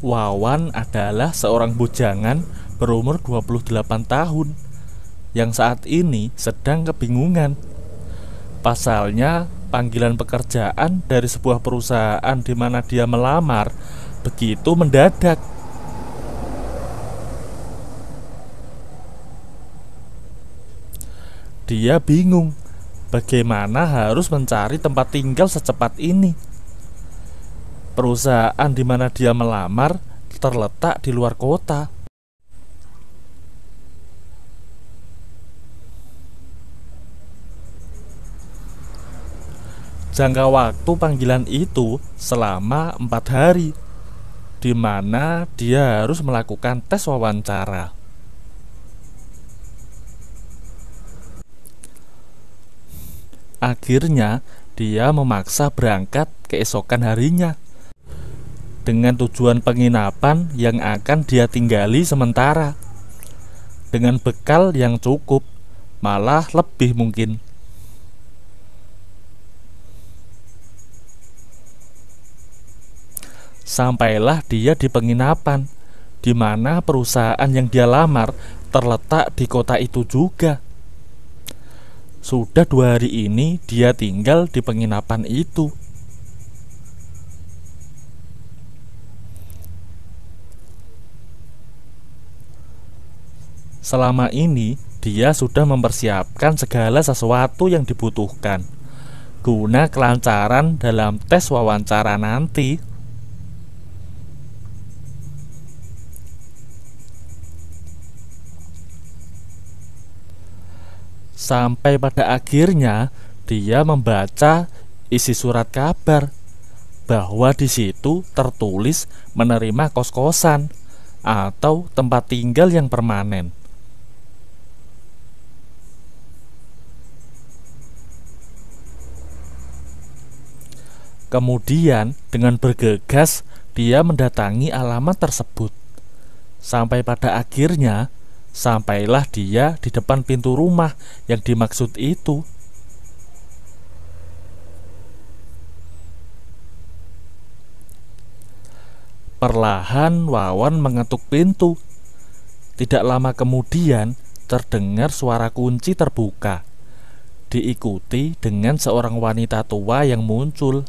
Wawan adalah seorang bujangan berumur 28 tahun yang saat ini sedang kebingungan. Pasalnya, panggilan pekerjaan dari sebuah perusahaan di mana dia melamar begitu mendadak. Dia bingung bagaimana harus mencari tempat tinggal secepat ini. Perusahaan di mana dia melamar terletak di luar kota. Jangka waktu panggilan itu selama 4 hari, di mana dia harus melakukan tes wawancara. Akhirnya, dia memaksa berangkat keesokan harinya dengan tujuan penginapan yang akan dia tinggali sementara, dengan bekal yang cukup, malah lebih mungkin. Sampailah dia di penginapan, di mana perusahaan yang dia lamar terletak di kota itu juga. Sudah 2 hari ini dia tinggal di penginapan itu. Selama ini dia sudah mempersiapkan segala sesuatu yang dibutuhkan guna kelancaran dalam tes wawancara nanti. Sampai pada akhirnya dia membaca isi surat kabar bahwa di situ tertulis menerima kos-kosan atau tempat tinggal yang permanen. Kemudian dengan bergegas dia mendatangi alamat tersebut. Sampai pada akhirnya sampailah dia di depan pintu rumah yang dimaksud itu. Perlahan Wawan mengetuk pintu. Tidak lama kemudian terdengar suara kunci terbuka, diikuti dengan seorang wanita tua yang muncul.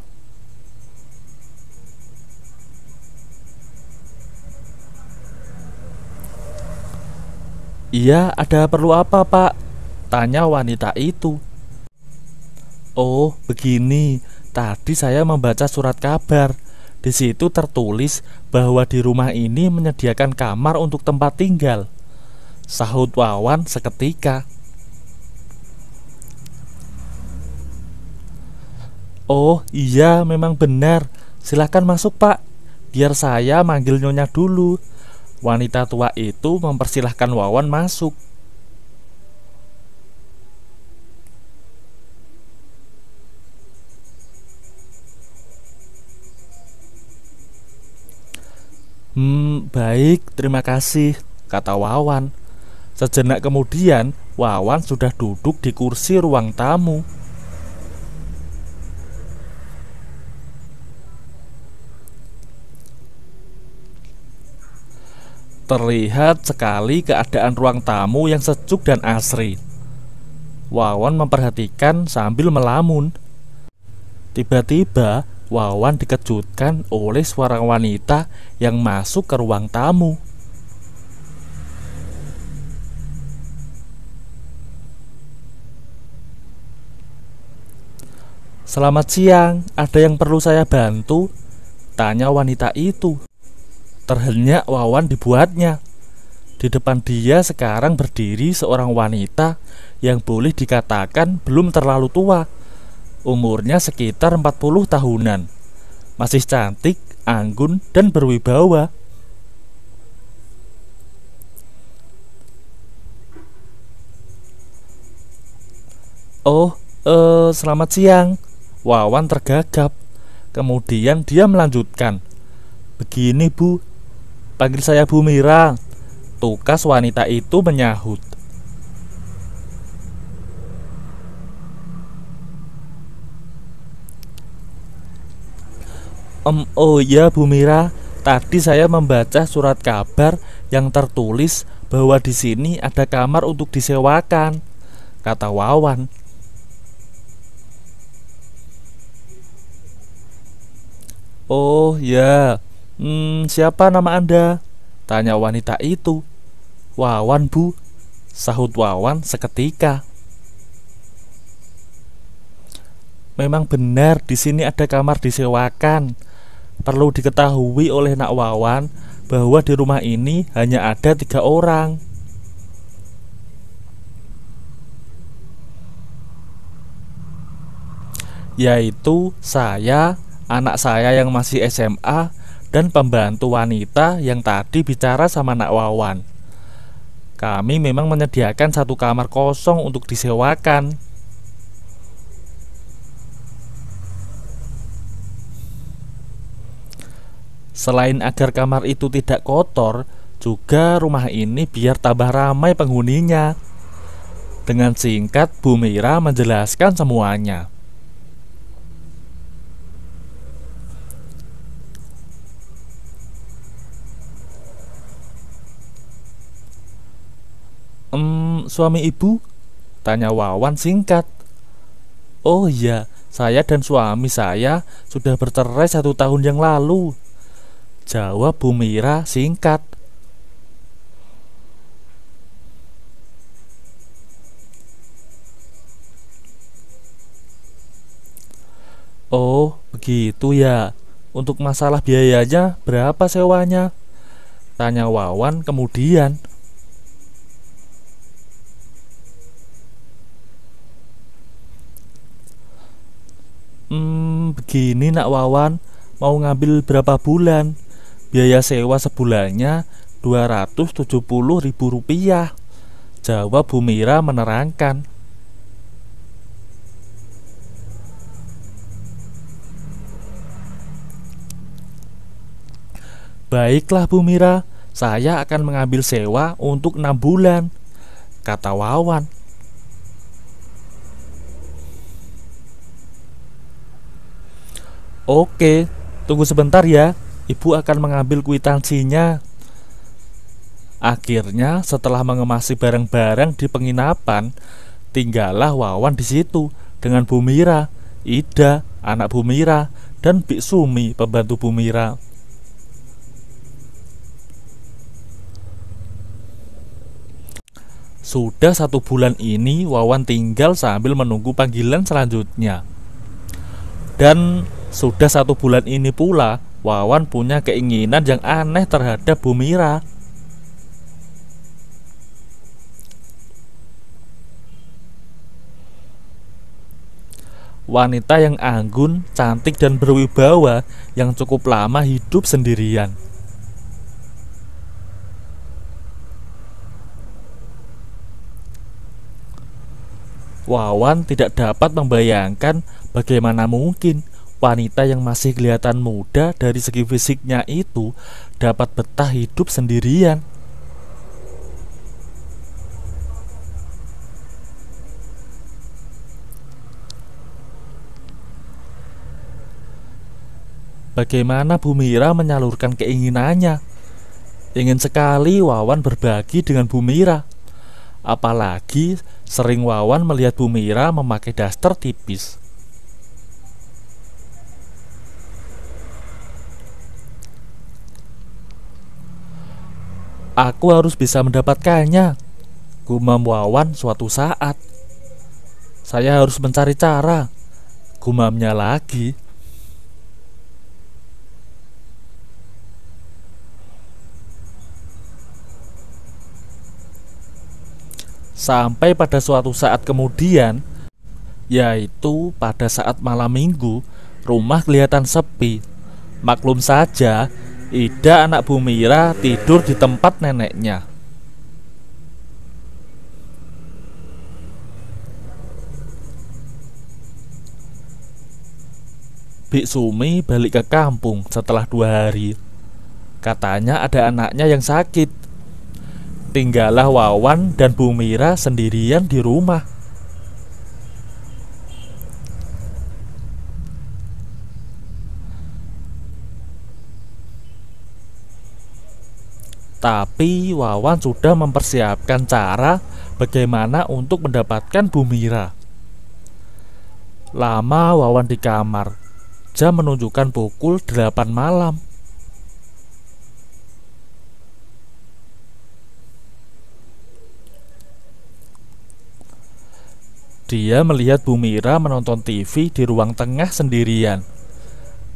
"Iya, ada perlu apa, Pak?" tanya wanita itu. "Oh, begini. Tadi saya membaca surat kabar. Di situ tertulis bahwa di rumah ini menyediakan kamar untuk tempat tinggal," sahut Wawan seketika. "Oh, iya, memang benar. Silahkan masuk, Pak. Biar saya manggil Nyonya dulu." Wanita tua itu mempersilahkan Wawan masuk. Baik, terima kasih," kata Wawan. Sejenak kemudian, Wawan sudah duduk di kursi ruang tamu. Terlihat sekali keadaan ruang tamu yang sejuk dan asri. Wawan memperhatikan sambil melamun. Tiba-tiba Wawan dikejutkan oleh suara wanita yang masuk ke ruang tamu. "Selamat siang, ada yang perlu saya bantu?" tanya wanita itu. Terhenyak Wawan dibuatnya. Di depan dia sekarang berdiri seorang wanita yang boleh dikatakan belum terlalu tua. Umurnya sekitar 40 tahunan. Masih cantik, anggun, dan berwibawa. "Oh, selamat siang." Wawan tergagap. Kemudian dia melanjutkan, "Begini, Bu, panggil saya Bu Mira." Tukas wanita itu menyahut. Oh iya Bu Mira, Tadi saya membaca surat kabar yang tertulis bahwa di sini ada kamar untuk disewakan, kata Wawan. Oh ya, siapa nama Anda? Tanya wanita itu. Wawan, Bu, sahut Wawan seketika. Memang benar di sini ada kamar disewakan. Perlu diketahui oleh Nak Wawan bahwa di rumah ini hanya ada 3 orang. Yaitu saya, anak saya yang masih SMA, dan pembantu wanita yang tadi bicara sama Nak Wawan. Kami memang menyediakan 1 kamar kosong untuk disewakan. Selain agar kamar itu tidak kotor, juga rumah ini biar tambah ramai penghuninya. Dengan singkat, Bu Mira menjelaskan semuanya. Suami ibu? Tanya Wawan singkat. Oh iya, saya dan suami saya sudah bercerai 1 tahun yang lalu, jawab Bu Mira singkat. Oh, begitu ya. Untuk masalah biayanya berapa sewanya? Tanya Wawan kemudian. Begini Nak Wawan, mau ngambil berapa bulan? Biaya sewa sebulannya Rp270.000, jawab Bu Mira menerangkan. Baiklah Bu Mira, saya akan mengambil sewa untuk 6 bulan, kata Wawan. Oke, tunggu sebentar ya, ibu akan mengambil kwitansinya. Akhirnya setelah mengemasi barang-barang di penginapan, tinggallah Wawan di situ dengan Bu Mira, Ida, anak Bu Mira, dan Bik Sumi, pembantu Bu Mira. Sudah 1 bulan ini Wawan tinggal sambil menunggu panggilan selanjutnya. Dan sudah 1 bulan ini pula Wawan punya keinginan yang aneh terhadap Bu Mira. Wanita yang anggun, cantik dan berwibawa yang cukup lama hidup sendirian. Wawan tidak dapat membayangkan bagaimana mungkin wanita yang masih kelihatan muda dari segi fisiknya itu dapat betah hidup sendirian. Bagaimana Bu Mira menyalurkan keinginannya? Ingin sekali Wawan berbagi dengan Bu Mira. Apalagi sering Wawan melihat Bu Mira memakai daster tipis. Aku harus bisa mendapatkannya, gumam Wawan suatu saat. Saya harus mencari cara, gumamnya lagi. Sampai pada suatu saat kemudian, yaitu pada saat malam minggu, rumah kelihatan sepi. Maklum saja, Ida anak Bu Mira tidur di tempat neneknya. Bik Sumi balik ke kampung setelah 2 hari. Katanya ada anaknya yang sakit. Tinggallah Wawan dan Bu Mira sendirian di rumah. Tapi Wawan sudah mempersiapkan cara bagaimana untuk mendapatkan Bu Mira. Lama Wawan di kamar. Jam menunjukkan pukul 8 malam. Dia melihat Bu Mira menonton TV di ruang tengah sendirian.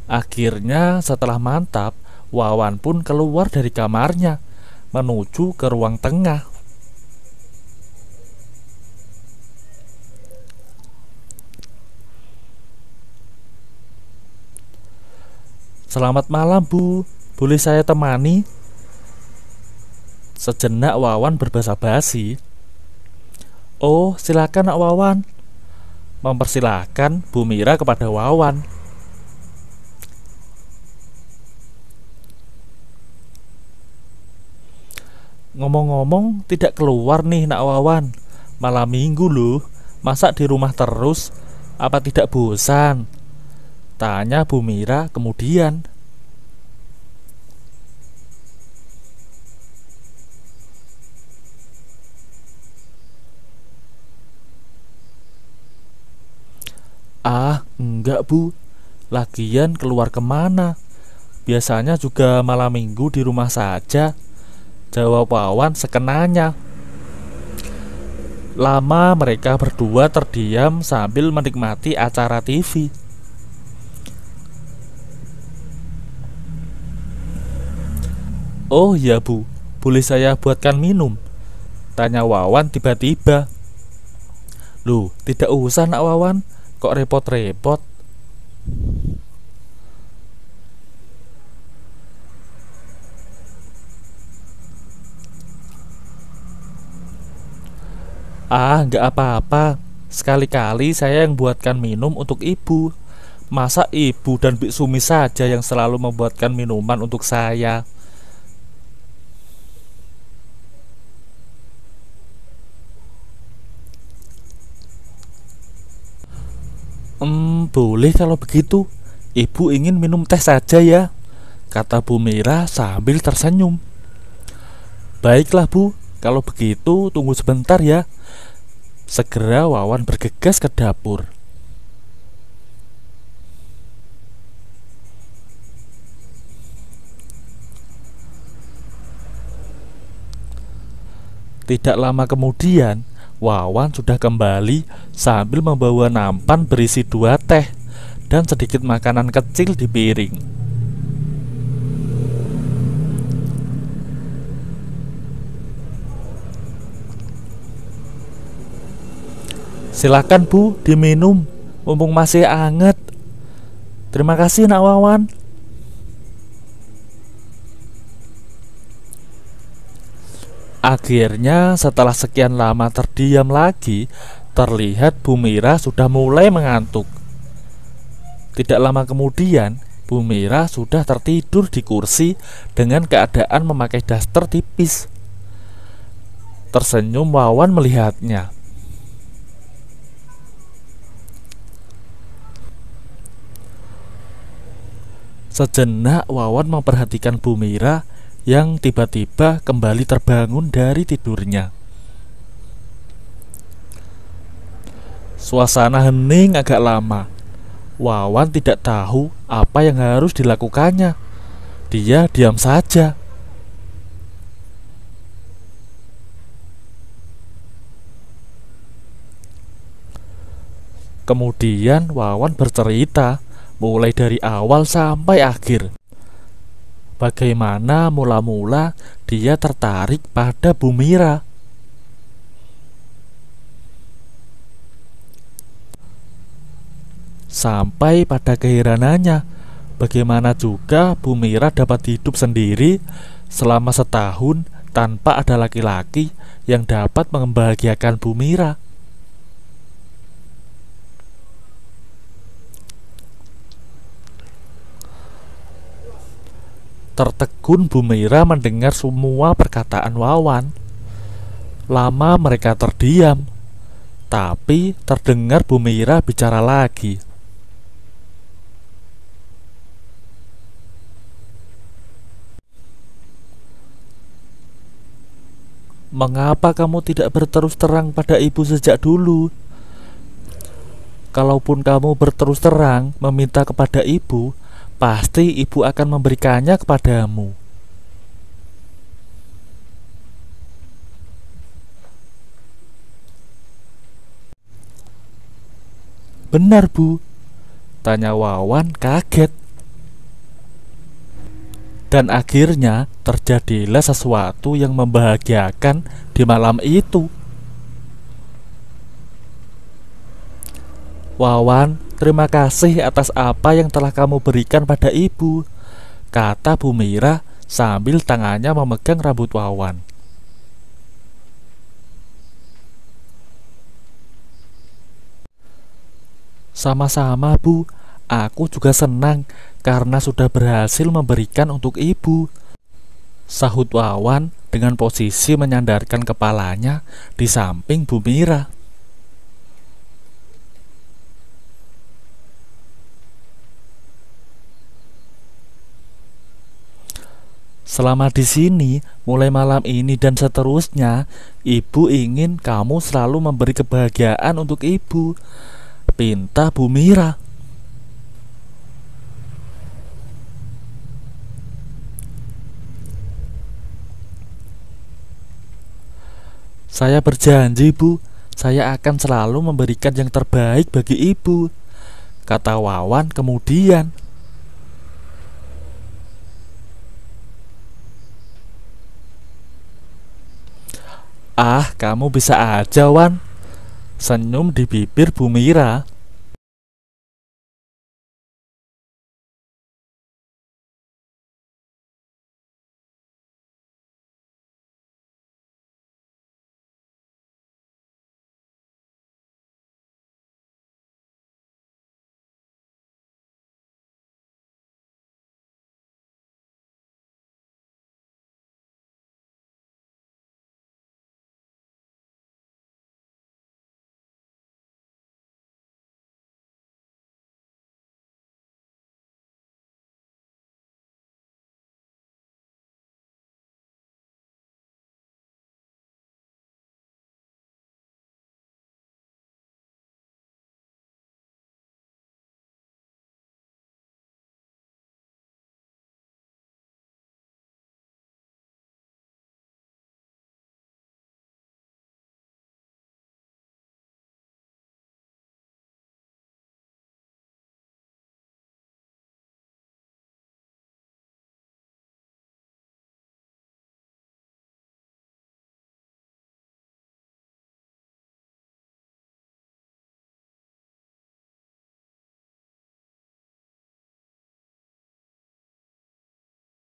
Akhirnya setelah mantap, Wawan pun keluar dari kamarnya menuju ke ruang tengah. "Selamat malam, Bu. Boleh saya temani?" Sejenak Wawan berbahasa basi. "Oh, silakan Nak Wawan," mempersilahkan Bu Mira kepada Wawan. "Ngomong-ngomong, tidak keluar nih Nak Wawan. Malam minggu loh, masa di rumah terus? Apa tidak bosan?" tanya Bu Mira kemudian. "Ah, enggak Bu. Lagian keluar kemana? Biasanya juga malam minggu di rumah saja," jawab Wawan sekenanya. Lama mereka berdua terdiam sambil menikmati acara TV. "Oh ya Bu, boleh saya buatkan minum?" tanya Wawan tiba-tiba. "Loh, tidak usah Nak Wawan, kok repot-repot?" "Ah, nggak apa-apa. Sekali-kali saya yang buatkan minum untuk Ibu. Masa Ibu dan Bik Sumi saja yang selalu membuatkan minuman untuk saya?" Boleh kalau begitu. Ibu ingin minum teh saja ya," kata Bu Mira sambil tersenyum. "Baiklah Bu, kalau begitu tunggu sebentar ya." Segera Wawan bergegas ke dapur. Tidak lama kemudian, Wawan sudah kembali sambil membawa nampan berisi 2 teh dan sedikit makanan kecil di piring. "Silakan Bu, diminum, mumpung masih anget." "Terima kasih Nak Wawan." Akhirnya setelah sekian lama terdiam lagi, terlihat Bu Mira sudah mulai mengantuk. Tidak lama kemudian, Bu Mira sudah tertidur di kursi dengan keadaan memakai daster tipis. Tersenyum Wawan melihatnya. Sejenak Wawan memperhatikan Bu Mira yang tiba-tiba kembali terbangun dari tidurnya. Suasana hening agak lama. Wawan tidak tahu apa yang harus dilakukannya. Dia diam saja. Kemudian Wawan bercerita mulai dari awal sampai akhir. Bagaimana mula-mula dia tertarik pada Bu Mira. Sampai pada keheranannya, bagaimana juga Bu Mira dapat hidup sendiri selama setahun tanpa ada laki-laki yang dapat membahagiakan Bu Mira. Tertegun Bu Mira mendengar semua perkataan Wawan. Lama mereka terdiam, tapi terdengar Bu Mira bicara lagi. Mengapa kamu tidak berterus terang pada ibu sejak dulu? Kalaupun kamu berterus terang meminta kepada ibu, pasti ibu akan memberikannya kepadamu. Benar, Bu, tanya Wawan kaget. Dan akhirnya terjadilah sesuatu yang membahagiakan di malam itu. Wawan, terima kasih atas apa yang telah kamu berikan pada ibu, kata Bu Mira sambil tangannya memegang rambut Wawan. Sama-sama, Bu. Aku juga senang karena sudah berhasil memberikan untuk ibu, sahut Wawan dengan posisi menyandarkan kepalanya di samping Bu Mira. Selama di sini, mulai malam ini dan seterusnya, ibu ingin kamu selalu memberi kebahagiaan untuk ibu, pinta Bu Mira. Saya berjanji, Bu, saya akan selalu memberikan yang terbaik bagi ibu, kata Wawan kemudian. Ah, kamu bisa aja, Wan, senyum di bibir Bu Mira.